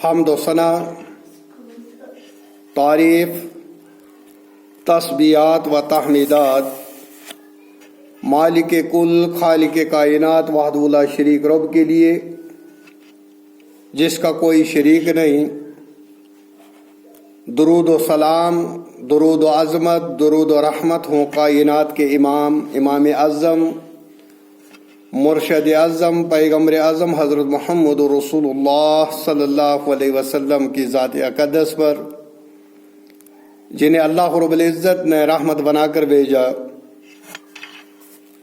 حمد و ثنا، تعریف، تسبیحات و تحمیدات مالک کل خالق کائنات وحدہ لا شریک رب کے لیے جس کا کوئی شریک نہیں۔ درود و سلام، درود و عظمت، درود و رحمت ہوں کائنات کے امام، امام اعظم، مرشد اعظم، پیغمبر اعظم حضرت محمد رسول اللہ صلی اللہ علیہ وسلم کی ذات اقدس پر، جنہیں اللہ رب العزت نے رحمت بنا کر بھیجا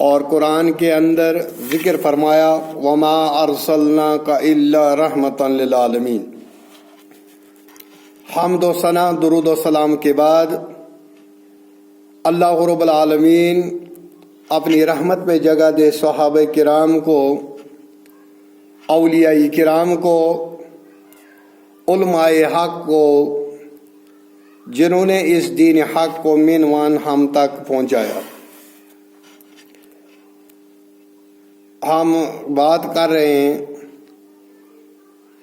اور قرآن کے اندر ذکر فرمایا وما ارسلناک الا رحمتا للعالمین۔ حمد و ثنا، درود و سلام کے بعد اللہ رب العالمین اپنی رحمت میں جگہ دے صحابہ کرام کو، اولیاء کرام کو، علماء حق کو، جنہوں نے اس دین حق کو منوان ہم تک پہنچایا۔ ہم بات کر رہے ہیں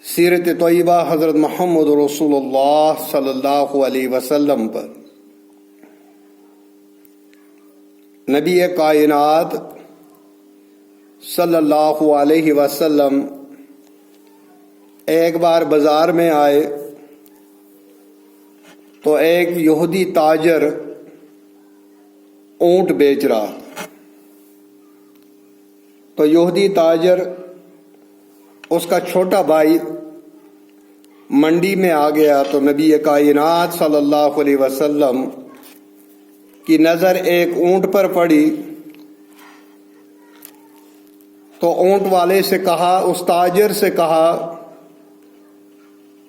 سیرت طیبہ حضرت محمد رسول اللہ صلی اللہ علیہ وسلم پر۔ نبی کائنات صلی اللہ علیہ وسلم ایک بار بازار میں آئے تو ایک یہودی تاجر اونٹ بیچ رہا، تو یہودی تاجر اس کا چھوٹا بھائی منڈی میں آ گیا تو نبی کائنات صلی اللہ علیہ وسلم کی نظر ایک اونٹ پر پڑی تو اونٹ والے سے کہا، اس تاجر سے کہا،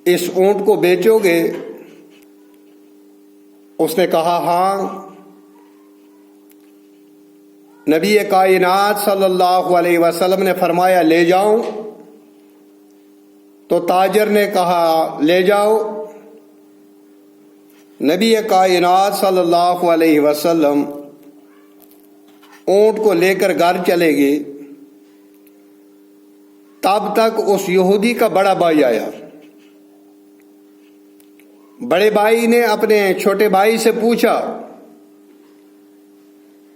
اس اونٹ کو بیچو گے؟ اس نے کہا ہاں۔ نبی کائنات صلی اللہ علیہ وسلم نے فرمایا لے جاؤ، تو تاجر نے کہا لے جاؤ۔ نبی کائنات صلی اللہ علیہ وسلم اونٹ کو لے کر گھر چلے گئے، تب تک اس یہودی کا بڑا بھائی آیا۔ بڑے بھائی نے اپنے چھوٹے بھائی سے پوچھا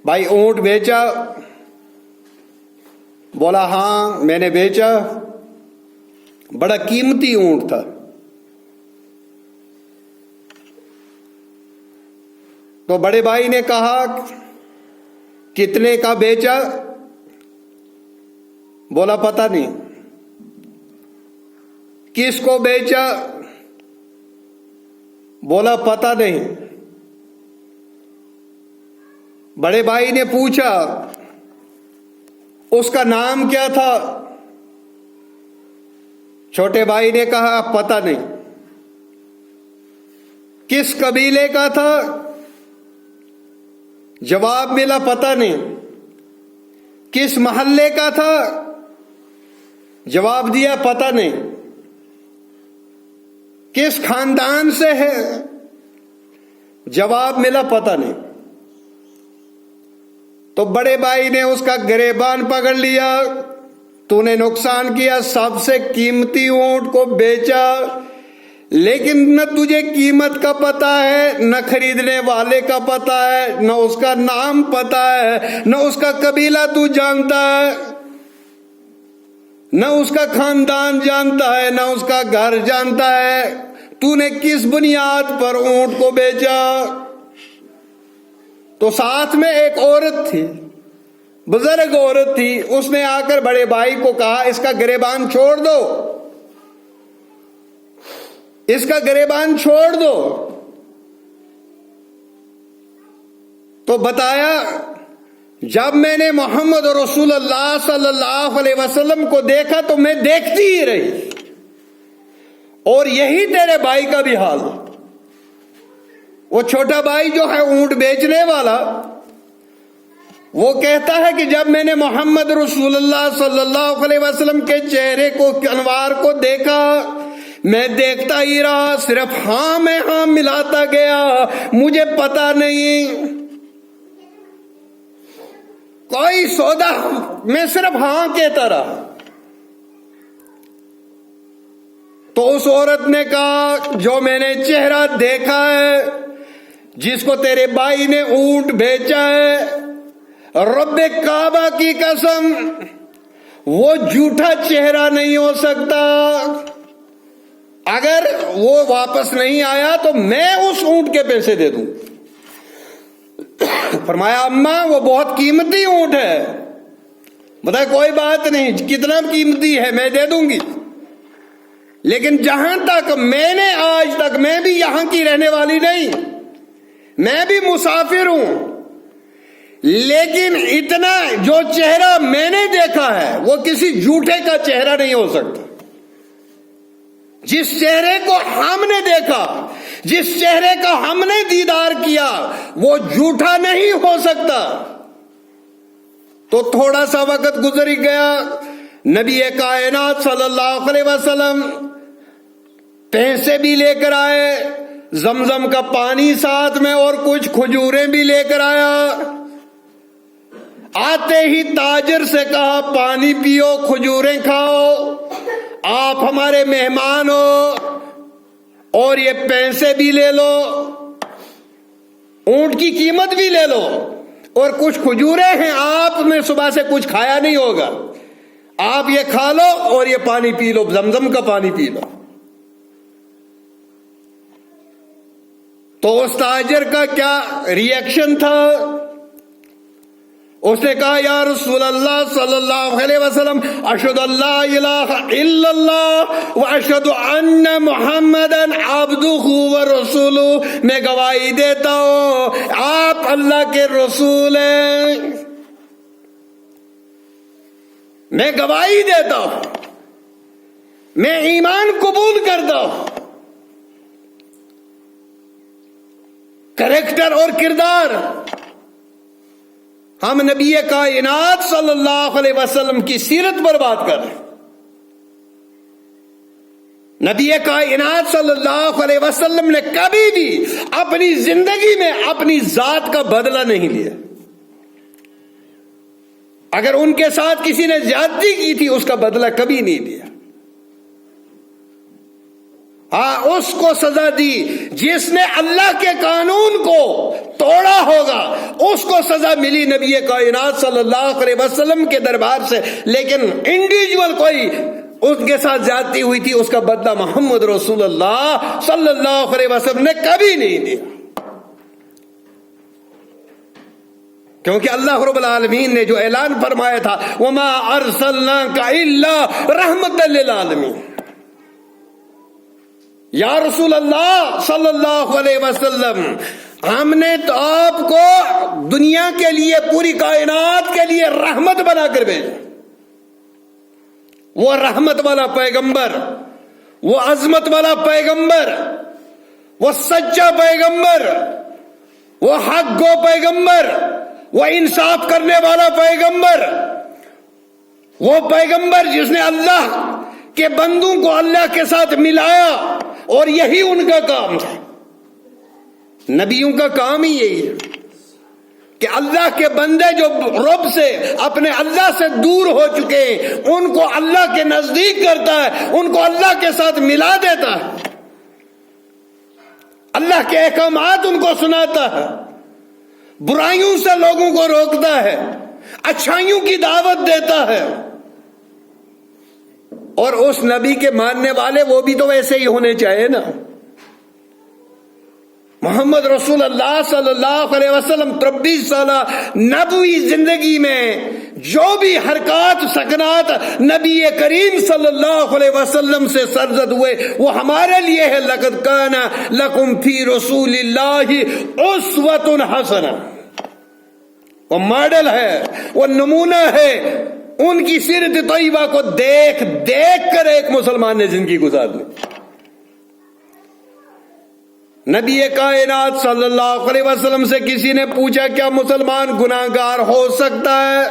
بھائی اونٹ بیچا؟ بولا ہاں میں نے بیچا، بڑا قیمتی اونٹ تھا۔ تو بڑے بھائی نے کہا کتنے کا بیچا؟ بولا پتہ نہیں۔ کس کو بیچا؟ بولا پتہ نہیں۔ بڑے بھائی نے پوچھا اس کا نام کیا تھا؟ چھوٹے بھائی نے کہا پتہ نہیں۔ کس قبیلے کا تھا؟ جواب ملا پتہ نہیں۔ کس محلے کا تھا؟ جواب دیا پتہ نہیں۔ کس خاندان سے ہے؟ جواب ملا پتہ نہیں۔ تو بڑے بھائی نے اس کا گریبان پکڑ لیا، تو نے نقصان کیا، سب سے قیمتی اونٹ کو بیچا، لیکن نہ تجھے قیمت کا پتہ ہے، نہ خریدنے والے کا پتہ ہے، نہ اس کا نام پتہ ہے، نہ اس کا قبیلہ تو جانتا ہے، نہ اس کا خاندان جانتا ہے، نہ اس کا گھر جانتا ہے، تو نے کس بنیاد پر اونٹ کو بیچا؟ تو ساتھ میں ایک عورت تھی، بزرگ عورت تھی، اس نے آ کر بڑے بھائی کو کہا اس کا گریبان چھوڑ دو، اس کا گریبان چھوڑ دو۔ تو بتایا جب میں نے محمد رسول اللہ صلی اللہ علیہ وسلم کو دیکھا تو میں دیکھتی ہی رہی، اور یہی تیرے بھائی کا بھی حال۔ وہ چھوٹا بھائی جو ہے اونٹ بیچنے والا، وہ کہتا ہے کہ جب میں نے محمد رسول اللہ صلی اللہ علیہ وسلم کے چہرے کو، انوار کو دیکھا، میں دیکھتا ہی رہا، صرف ہاں میں ہاں ملاتا گیا، مجھے پتا نہیں کوئی سودا، میں صرف ہاں کہتا رہا۔ تو اس عورت نے کہا جو میں نے چہرہ دیکھا ہے جس کو تیرے بھائی نے اونٹ بیچا ہے، رب کعبہ کی قسم وہ جھوٹا چہرہ نہیں ہو سکتا، اگر وہ واپس نہیں آیا تو میں اس اونٹ کے پیسے دے دوں۔ فرمایا اماں وہ بہت قیمتی اونٹ ہے۔ بتایا کوئی بات نہیں، کتنا قیمتی ہے میں دے دوں گی، لیکن جہاں تک میں نے آج تک، میں بھی یہاں کی رہنے والی نہیں، میں بھی مسافر ہوں، لیکن اتنا جو چہرہ میں نے دیکھا ہے وہ کسی جھوٹے کا چہرہ نہیں ہو سکتا۔ جس چہرے کو ہم نے دیکھا، جس چہرے کا ہم نے دیدار کیا، وہ جھوٹا نہیں ہو سکتا۔ تو تھوڑا سا وقت گزر گیا، نبی کائنات صلی اللہ علیہ وسلم پیسے بھی لے کر آئے، زمزم کا پانی ساتھ میں اور کچھ کھجوریں بھی لے کر آیا۔ آتے ہی تاجر سے کہا پانی پیو، کھجوریں کھاؤ، آپ ہمارے مہمان ہو، اور یہ پیسے بھی لے لو، اونٹ کی قیمت بھی لے لو، اور کچھ کھجوریں ہیں، آپ نے صبح سے کچھ کھایا نہیں ہوگا، آپ یہ کھا لو اور یہ پانی پی لو، زمزم کا پانی پی لو۔ تو اس تاجر کا کیا ری ایکشن تھا؟ اس نے کہا یا رسول اللہ صلی اللہ علیہ وسلم اشہد ان لا الہ الا اللہ واشہد ان محمدا عبدہ ورسولہ، میں گواہی دیتا ہوں آپ اللہ کے رسول ہیں، میں گواہی دیتا ہوں، میں ایمان قبول کرتا ہوں۔ کریکٹر اور کردار، ہم نبی کائنات صلی اللہ علیہ وسلم کی سیرت پر بات کر رہے ہیں۔ نبی کائنات صلی اللہ علیہ وسلم نے کبھی بھی اپنی زندگی میں اپنی ذات کا بدلہ نہیں لیا۔ اگر ان کے ساتھ کسی نے زیادتی کی تھی اس کا بدلہ کبھی نہیں لیا۔ ہاں اس کو سزا دی جس نے اللہ کے قانون کو توڑا ہوگا، اس کو سزا ملی نبی کائنات صلی اللہ علیہ وسلم کے دربار سے، لیکن انڈیویجول کوئی اس کے ساتھ زیادتی ہوئی تھی اس کا بدلہ محمد رسول اللہ صلی اللہ علیہ وسلم نے کبھی نہیں دیا۔ کیونکہ اللہ رب العالمین نے جو اعلان فرمایا تھا وما ارسلناک الا رحمۃ للعالمین، یا رسول اللہ صلی اللہ علیہ وسلم ہم نے تو آپ کو دنیا کے لیے، پوری کائنات کے لیے رحمت بنا کر بھیجا۔ وہ رحمت والا پیغمبر، وہ عظمت والا پیغمبر، وہ سچا پیغمبر، وہ حق گو پیغمبر، وہ انصاف کرنے والا پیغمبر، وہ پیغمبر جس نے اللہ کے بندوں کو اللہ کے ساتھ ملایا، اور یہی ان کا کام ہے۔ نبیوں کا کام ہی یہی ہے کہ اللہ کے بندے جو رب سے، اپنے اللہ سے دور ہو چکے ہیں، ان کو اللہ کے نزدیک کرتا ہے، ان کو اللہ کے ساتھ ملا دیتا ہے، اللہ کے احکامات ان کو سناتا ہے، برائیوں سے لوگوں کو روکتا ہے، اچھائیوں کی دعوت دیتا ہے۔ اور اس نبی کے ماننے والے وہ بھی تو ویسے ہی ہونے چاہیے نا۔ محمد رسول اللہ صلی اللہ علیہ وسلم 23 سالہ نبوی زندگی میں جو بھی حرکات سکنات نبی کریم صلی اللہ علیہ وسلم سے سرزد ہوئے وہ ہمارے لیے ہے۔ لقد کان لکم فی رسول اللہ اسوۃ حسنہ، وہ ماڈل ہے، وہ نمونہ ہے۔ ان کی سیرت طیبہ کو دیکھ دیکھ کر ایک مسلمان نے زندگی گزار لی۔ نبی کائنات صلی اللہ علیہ وسلم سے کسی نے پوچھا کیا مسلمان گناہگار ہو سکتا ہے؟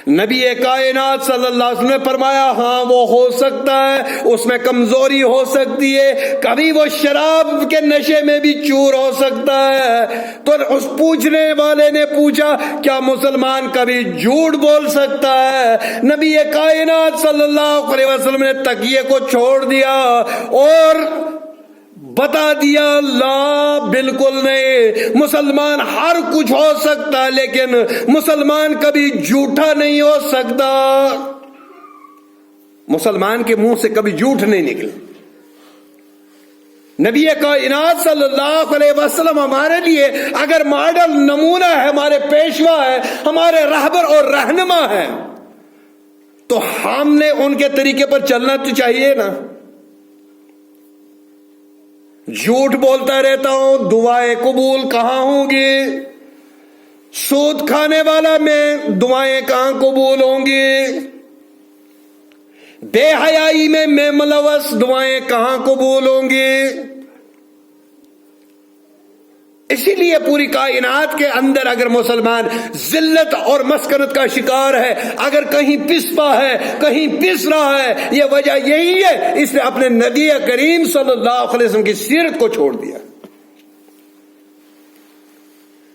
نبی کائنات صلی اللہ علیہ وسلم نے فرمایا ہاں وہ ہو سکتا ہے، اس میں کمزوری ہو سکتی ہے، کبھی وہ شراب کے نشے میں بھی چور ہو سکتا ہے۔ تو اس پوچھنے والے نے پوچھا کیا مسلمان کبھی جھوٹ بول سکتا ہے؟ نبی کائنات صلی اللہ علیہ وسلم نے تکیے کو چھوڑ دیا اور بتا دیا لا، بالکل نہیں، مسلمان ہر کچھ ہو سکتا ہے لیکن مسلمان کبھی جھوٹا نہیں ہو سکتا۔ مسلمان کے منہ سے کبھی جھوٹ نہیں نکلے۔ نبی کائنات صلی اللہ علیہ وسلم ہمارے لیے اگر ماڈل، نمونہ ہے، ہمارے پیشوا ہے، ہمارے رہبر اور رہنما ہے، تو ہم نے ان کے طریقے پر چلنا تو چاہیے نا۔ جھوٹ بولتا رہتا ہوں، دعائیں قبول کہاں ہوں گی؟ سود کھانے والا میں دعائیں کہاں قبول ہوں گی؟ بے حیائی میں ملوث دعائیں کہاں قبول ہوں گی؟ اسی لیے پوری کائنات کے اندر اگر مسلمان ذلت اور مسکنت کا شکار ہے، اگر کہیں پسپا ہے، کہیں پس رہا ہے، یہ وجہ یہی ہے اس نے اپنے نبی کریم صلی اللہ علیہ وسلم کی سیرت کو چھوڑ دیا۔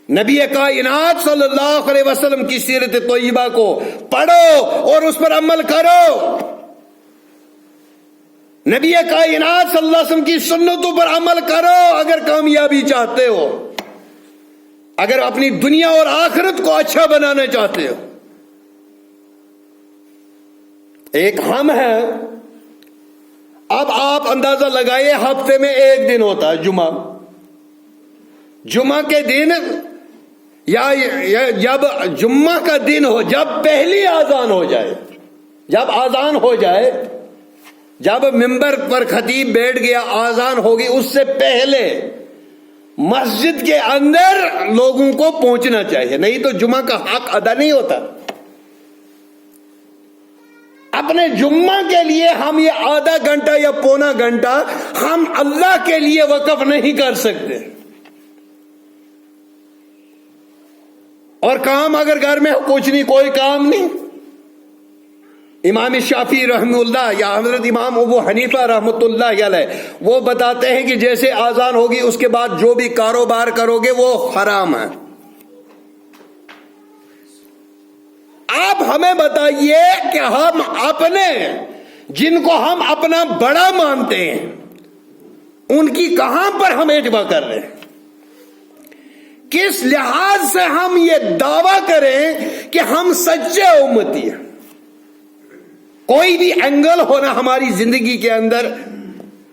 نبی کائنات صلی اللہ علیہ وسلم کی سیرت طیبہ کو پڑھو اور اس پر عمل کرو۔ نبی کائنات صلی اللہ علیہ وسلم کی سنتوں پر عمل کرو اگر کامیابی چاہتے ہو، اگر اپنی دنیا اور آخرت کو اچھا بنانا چاہتے ہو۔ ایک ہم ہے، اب آپ اندازہ لگائیے ہفتے میں ایک دن ہوتا ہے جمعہ۔ جمعہ کے دن یا جب جمعہ کا دن ہو، جب پہلی آذان ہو جائے، جب آذان ہو جائے، جب ممبر پر خطیب بیٹھ گیا، آذان ہوگی، اس سے پہلے مسجد کے اندر لوگوں کو پہنچنا چاہیے، نہیں تو جمعہ کا حق ادا نہیں ہوتا۔ اپنے جمعہ کے لیے ہم یہ آدھا گھنٹہ یا پونا گھنٹہ ہم اللہ کے لیے وقف نہیں کر سکتے۔ اور کام اگر گھر میں کچھ نہیں، کوئی کام نہیں، امام شافعی رحمہ اللہ یا حضرت امام ابو حنیفہ رحمۃ اللہ علیہ وہ بتاتے ہیں کہ جیسے آذان ہوگی اس کے بعد جو بھی کاروبار کرو گے وہ حرام ہے۔ آپ ہمیں بتائیے کہ ہم اپنے جن کو ہم اپنا بڑا مانتے ہیں ان کی کہاں پر ہم اعتبا کر رہے ہیں؟ کس لحاظ سے ہم یہ دعویٰ کریں کہ ہم سچے امتی ہیں؟ کوئی بھی اینگل ہونا ہماری زندگی کے اندر،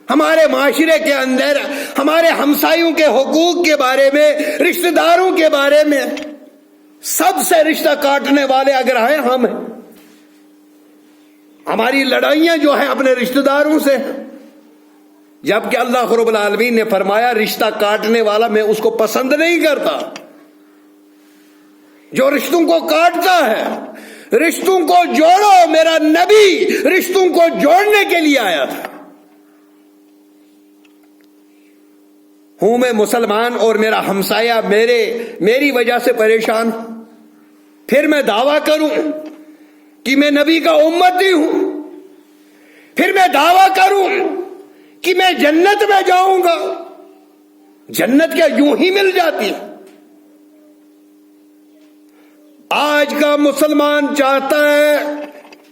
ہمارے معاشرے کے اندر، ہمارے ہمسایوں کے حقوق کے بارے میں، رشتہ داروں کے بارے میں، سب سے رشتہ کاٹنے والے اگر ہیں ہم ہیں۔ ہماری لڑائیاں جو ہیں اپنے رشتہ داروں سے، جبکہ اللہ رب العالمین نے فرمایا رشتہ کاٹنے والا میں اس کو پسند نہیں کرتا۔ جو رشتوں کو کاٹتا ہے، رشتوں کو جوڑو، میرا نبی رشتوں کو جوڑنے کے لیے آیا تھا۔ ہوں میں مسلمان اور میرا ہمسایہ میری وجہ سے پریشان، پھر میں دعویٰ کروں کہ میں نبی کا امتی ہوں، پھر میں دعویٰ کروں کہ میں جنت میں جاؤں گا؟ جنت کیا یوں ہی مل جاتی ہے؟ آج کا مسلمان چاہتا ہے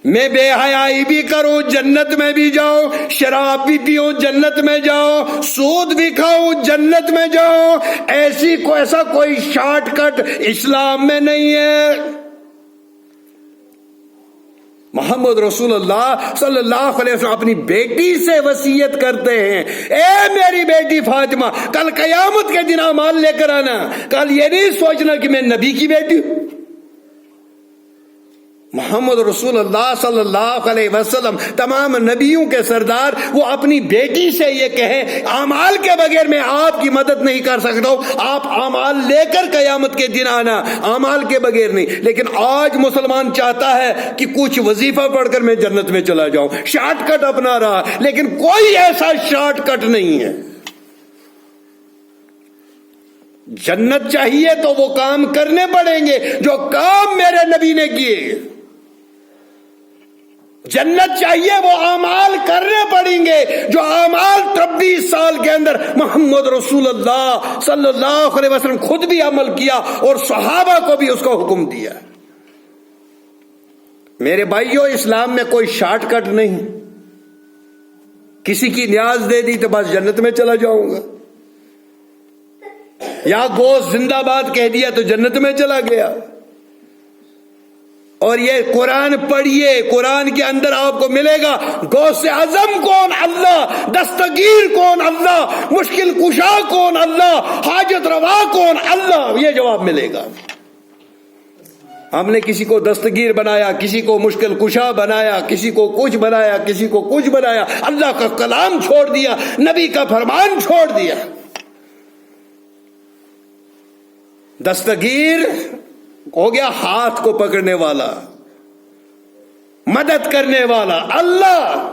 میں بے حیائی بھی کروں جنت میں بھی جاؤں، شراب بھی پیوں جنت میں جاؤں، سود بھی کھاؤں جنت میں جاؤں۔ ایسا کوئی شارٹ کٹ اسلام میں نہیں ہے۔ محمد رسول اللہ صلی اللہ علیہ وسلم اپنی بیٹی سے وصیت کرتے ہیں، اے میری بیٹی فاطمہ، کل قیامت کے دن اعمال لے کر آنا، کل یہ نہیں سوچنا کہ میں نبی کی بیٹی ہوں۔ محمد رسول اللہ صلی اللہ علیہ وسلم تمام نبیوں کے سردار، وہ اپنی بیٹی سے یہ کہیں اعمال کے بغیر میں آپ کی مدد نہیں کر سکتا ہوں، آپ اعمال لے کر قیامت کے دن آنا، اعمال کے بغیر نہیں۔ لیکن آج مسلمان چاہتا ہے کہ کچھ وظیفہ پڑھ کر میں جنت میں چلا جاؤں، شارٹ کٹ اپنا رہا، لیکن کوئی ایسا شارٹ کٹ نہیں ہے۔ جنت چاہیے تو وہ کام کرنے پڑیں گے جو کام میرے نبی نے کیے۔ جنت چاہیے وہ اعمال کرنے پڑیں گے جو اعمال 23 سال کے اندر محمد رسول اللہ صلی اللہ علیہ وسلم خود بھی عمل کیا اور صحابہ کو بھی اس کو حکم دیا. میرے بھائیوں، اسلام میں کوئی شارٹ کٹ نہیں. کسی کی نیاز دے دی تو بس جنت میں چلا جاؤں گا، یا گوشت زندہ باد کہہ دیا تو جنت میں چلا گیا. اور یہ قرآن پڑھیے، قرآن کے اندر آپ کو ملے گا غوث اعظم کون؟ اللہ. دستگیر کون؟ اللہ. مشکل کشا کون؟ اللہ. حاجت روا کون؟ اللہ. یہ جواب ملے گا. ہم نے کسی کو دستگیر بنایا، کسی کو مشکل کشا بنایا، کسی کو کچھ بنایا، کسی کو کچھ بنایا. اللہ کا کلام چھوڑ دیا، نبی کا فرمان چھوڑ دیا. دستگیر ہو گیا ہاتھ کو پکڑنے والا، مدد کرنے والا اللہ.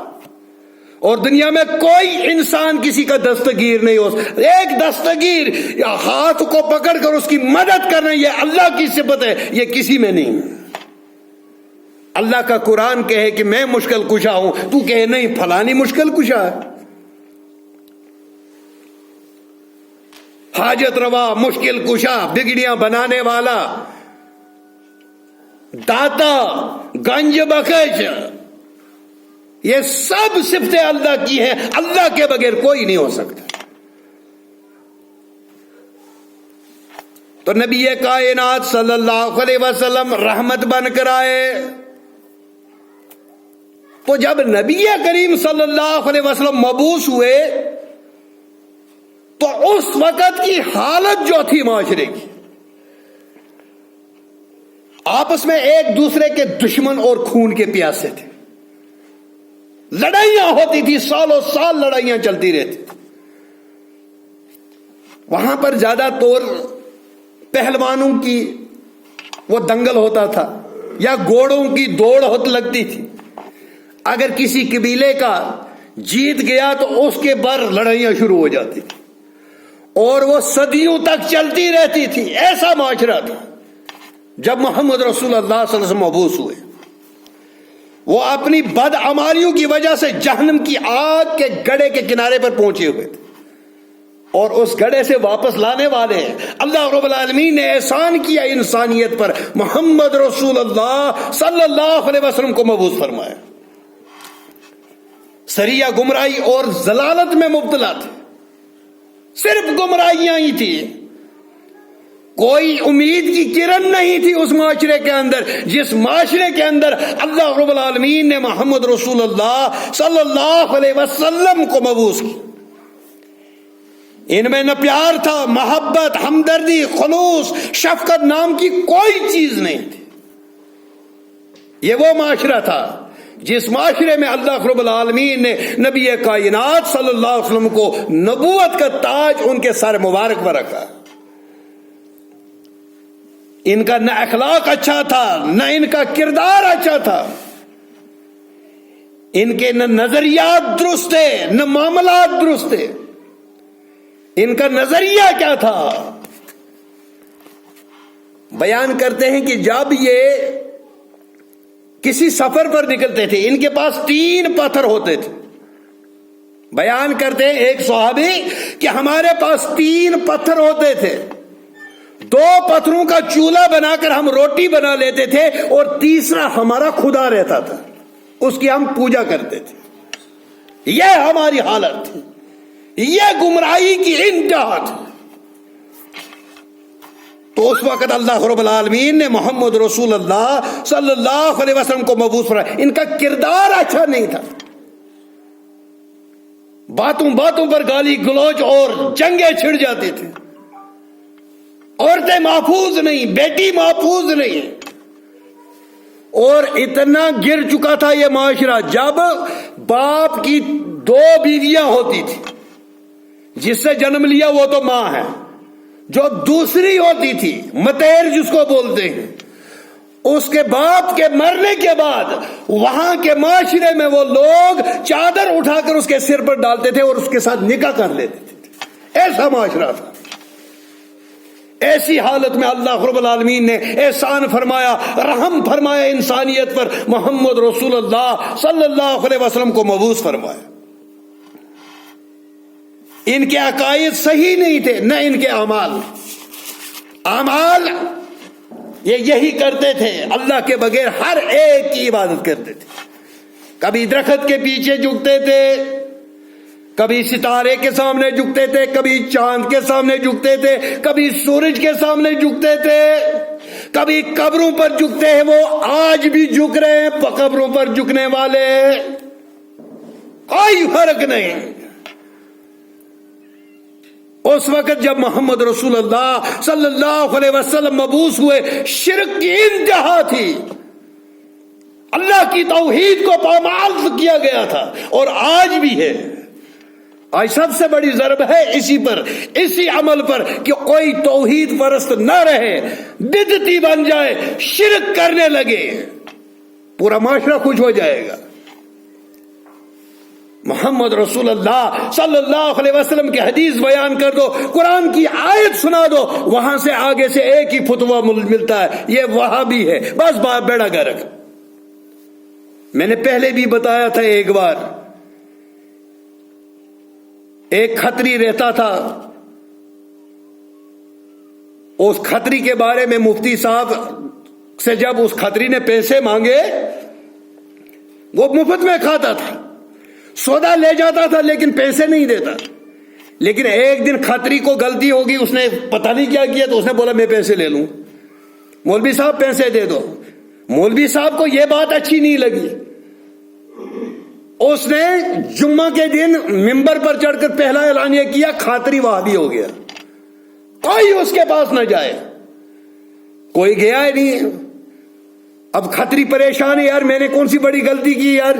اور دنیا میں کوئی انسان کسی کا دستگیر نہیں ہو. ایک دستگیر یا ہاتھ کو پکڑ کر اس کی مدد کرنا، یہ اللہ کی صفت ہے، یہ کسی میں نہیں. اللہ کا قرآن کہے کہ میں مشکل کشا ہوں، تو کہے نہیں فلانی مشکل کشا ہے. حاجت روا، مشکل کشا، بگڑیاں بنانے والا، داتا، گنج بخش، یہ سب صفتیں اللہ کی ہیں. اللہ کے بغیر کوئی نہیں ہو سکتا. تو نبی کائنات صلی اللہ علیہ وسلم رحمت بن کر آئے. تو جب نبی کریم صلی اللہ علیہ وسلم مبعوث ہوئے تو اس وقت کی حالت جو تھی معاشرے کی، آپس میں ایک دوسرے کے دشمن اور خون کے پیاسے تھے. لڑائیاں ہوتی تھی، سالوں سال لڑائیاں چلتی رہتی تھی. وہاں پر زیادہ طور پہلوانوں کی وہ دنگل ہوتا تھا یا گھوڑوں کی دوڑ ہوتی لگتی تھی. اگر کسی قبیلے کا جیت گیا تو اس کے بعد لڑائیاں شروع ہو جاتی تھی اور وہ صدیوں تک چلتی رہتی تھی. ایسا معاشرہ تھا. جب محمد رسول اللہ صلی اللہ علیہ وسلم مبعوث ہوئے، وہ اپنی بدعمالیوں کی وجہ سے جہنم کی آگ کے گڑھے کے کنارے پر پہنچے ہوئے تھے اور اس گڑھے سے واپس لانے والے ہیں. اللہ رب العالمین نے احسان کیا انسانیت پر، محمد رسول اللہ صلی اللہ علیہ وسلم کو مبعوث فرمایا. سریہ گمراہی اور ضلالت میں مبتلا تھے، صرف گمراہیاں ہی تھی. کوئی امید کی کرن نہیں تھی اس معاشرے کے اندر جس معاشرے کے اندر اللہ رب العالمین نے محمد رسول اللہ صلی اللہ علیہ وسلم کو مبعوث کی. ان میں نہ پیار تھا، محبت، ہمدردی، خلوص، شفقت نام کی کوئی چیز نہیں تھی. یہ وہ معاشرہ تھا جس معاشرے میں اللہ رب العالمین نے نبی کائنات صلی اللہ علیہ وسلم کو نبوت کا تاج ان کے سر مبارک پر رکھا. ان کا نہ اخلاق اچھا تھا، نہ ان کا کردار اچھا تھا. ان کے نہ نظریات درست تھے، نہ معاملات درست تھے. ان کا نظریہ کیا تھا؟ بیان کرتے ہیں کہ جب یہ کسی سفر پر نکلتے تھے، ان کے پاس 3 پتھر ہوتے تھے. بیان کرتے ہیں ایک صحابی کہ ہمارے پاس 3 پتھر ہوتے تھے. 2 پتھروں کا چولہا بنا کر ہم روٹی بنا لیتے تھے اور تیسرا ہمارا خدا رہتا تھا، اس کی ہم پوجا کرتے تھے. یہ ہماری حالت تھی، یہ گمراہی کی انتہا تھی. تو اس وقت اللہ رب العالمین نے محمد رسول اللہ صلی اللہ علیہ وسلم کو مبعوث فرمایا. ان کا کردار اچھا نہیں تھا، باتوں باتوں پر گالی گلوچ اور جنگیں چھڑ جاتی تھی. عورتیں محفوظ نہیں، بیٹی محفوظ نہیں. اور اتنا گر چکا تھا یہ معاشرہ، جب باپ کی 2 بیویاں ہوتی تھی، جس سے جنم لیا وہ تو ماں ہے، جو دوسری ہوتی تھی متیر جس کو بولتے ہیں، اس کے باپ کے مرنے کے بعد وہاں کے معاشرے میں وہ لوگ چادر اٹھا کر اس کے سر پر ڈالتے تھے اور اس کے ساتھ نکاح کر لیتے تھے. ایسا معاشرہ تھا، ایسی حالت میں اللہ رب العالمین نے احسان فرمایا، رحم فرمایا انسانیت پر، محمد رسول اللہ صلی اللہ علیہ وسلم کو مبعوث فرمایا۔ ان کے عقائد صحیح نہیں تھے، نہ ان کے اعمال یہی کرتے تھے، اللہ کے بغیر ہر ایک کی عبادت کرتے تھے۔ کبھی درخت کے پیچھے جھکتے تھے، کبھی ستارے کے سامنے جھکتے تھے، کبھی چاند کے سامنے جھکتے تھے، کبھی سورج کے سامنے جھکتے تھے، کبھی قبروں پر جھکتے ہیں۔ وہ آج بھی جھک رہے ہیں، قبروں پر جھکنے والے، کوئی فرق نہیں۔ اس وقت جب محمد رسول اللہ صلی اللہ علیہ وسلم مبعوث ہوئے، شرک کی انتہا تھی، اللہ کی توحید کو پامال کیا گیا تھا، اور آج بھی ہے۔ آج سب سے بڑی ضرب ہے اسی پر، اسی عمل پر، کہ کوئی توحید پرست نہ رہے، بدعتی بن جائے، شرک کرنے لگے، پورا معاشرہ خوش ہو جائے گا۔ محمد رسول اللہ صلی اللہ علیہ وسلم کی حدیث بیان کر دو، قرآن کی آیت سنا دو، وہاں سے آگے سے ایک ہی فتویٰ ملتا ہے، یہ وہابی ہے، بس بیڑا گرک۔ میں نے پہلے بھی بتایا تھا، ایک بار ایک کھتری رہتا تھا، اس کھتری کے بارے میں مفتی صاحب سے جب اس کھتری نے پیسے مانگے، وہ مفت میں کھاتا تھا، سودا لے جاتا تھا، لیکن پیسے نہیں دیتا۔ لیکن ایک دن کھتری کو غلطی ہوگی، اس نے پتہ نہیں کیا کیا، تو اس نے بولا میں پیسے لے لوں، مولوی صاحب پیسے دے دو۔ مولوی صاحب کو یہ بات اچھی نہیں لگی، اس نے جمعہ کے دن ممبر پر چڑھ کر پہلا اعلانیہ کیا، کھاتری وہابی ہو گیا، کوئی اس کے پاس نہ جائے۔ کوئی گیا ہی نہیں۔ اب کھتری پریشان ہے، یار میں نے کون سی بڑی غلطی کی، یار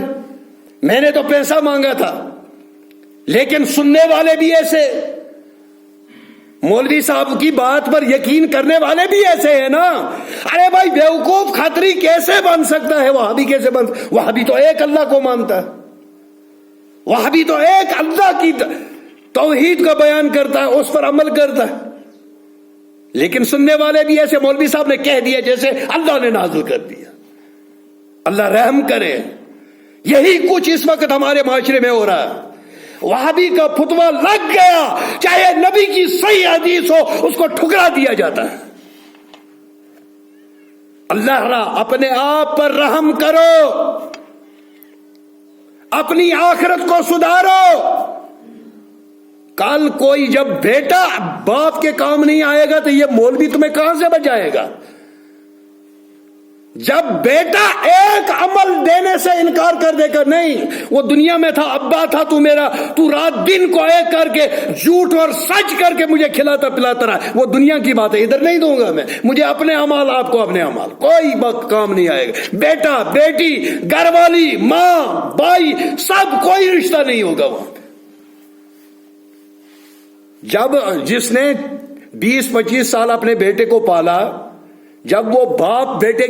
میں نے تو پیسہ مانگا تھا۔ لیکن سننے والے بھی ایسے، مولوی صاحب کی بات پر یقین کرنے والے بھی ایسے ہیں نا۔ ارے بھائی بیوقوف کھتری کیسے بن سکتا ہے، وہابی کیسے بن؟ وہابی تو ایک اللہ کو مانتا ہے، وہابی تو ایک اللہ کی توحید کا بیان کرتا ہے، اس پر عمل کرتا ہے۔ لیکن سننے والے بھی ایسے، مولوی صاحب نے کہہ دیا جیسے اللہ نے نازل کر دیا۔ اللہ رحم کرے۔ یہی کچھ اس وقت ہمارے معاشرے میں ہو رہا ہے۔ وہابی کا فتویٰ لگ گیا، چاہے نبی کی صحیح حدیث ہو، اس کو ٹھکرا دیا جاتا ہے۔ اللہ را اپنے آپ پر رحم کرو، اپنی آخرت کو سدھارو۔ کل کوئی جب بیٹا باپ کے کام نہیں آئے گا تو یہ مولوی تمہیں کہاں سے بچائے گا؟ جب بیٹا ایک عمل دینے سے انکار کر دے گا، نہیں وہ دنیا میں تھا، ابا تھا تو میرا، تو رات دن کو ایک کر کے جھوٹ اور سچ کر کے مجھے کھلاتا پلاتا رہا، وہ دنیا کی بات ہے، ادھر نہیں دوں گا میں، مجھے اپنے اعمال، آپ کو اپنے اعمال، کوئی وقت کام نہیں آئے گا۔ بیٹا بیٹی، گھر والی، ماں بھائی، سب کوئی رشتہ نہیں ہوگا وہاں۔ جب جس نے 20-25 سال اپنے بیٹے کو پالا، جب وہ باپ بیٹے